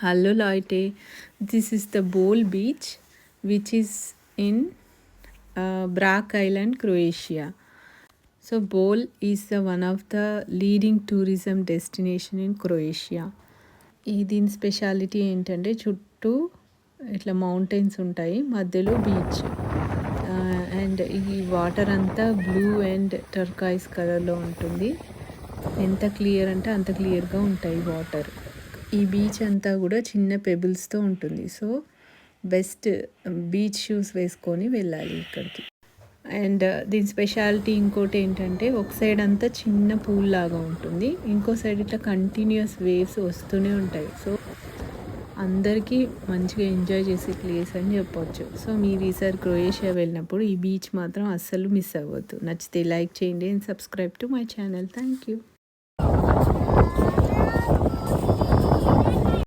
Hello Loite, this is the Bol beach which is in Brac Island, Croatia. So Bol is one of the leading tourism destination in Croatia. దీని speciality ఏంటంటే చుట్టూ ఇట్లా mountains ఉంటాయి, మధ్యలో beach. And ఈ water అంతా blue and turquoise కలర్లో ఉంటుంది. ఎంత క్లియర్ అంటే అంత క్లియర్గా ఉంటాయి వాటర్. ఈ బీచ్ అంతా కూడా చిన్న పెబుల్స్తో ఉంటుంది. సో బెస్ట్ బీచ్ షూస్ వేసుకొని వెళ్ళాలి ఇక్కడికి. అండ్ దీని స్పెషాలిటీ ఇంకోటి ఏంటంటే ఒక సైడ్ అంతా చిన్న పూల్ లాగా ఉంటుంది, ఇంకో సైడ్ ఇట్లా కంటిన్యూస్ వేవ్స్ వస్తూనే ఉంటాయి. సో అందరికీ మంచిగా ఎంజాయ్ చేసే ప్లేస్ అని చెప్పొచ్చు. సో మీరు ఈసారి క్రొయేషియా వెళ్ళినప్పుడు ఈ బీచ్ మాత్రం అస్సలు మిస్ అవ్వద్దు. నచ్చితే లైక్ చేయండి and subscribe to my channel. Thank you.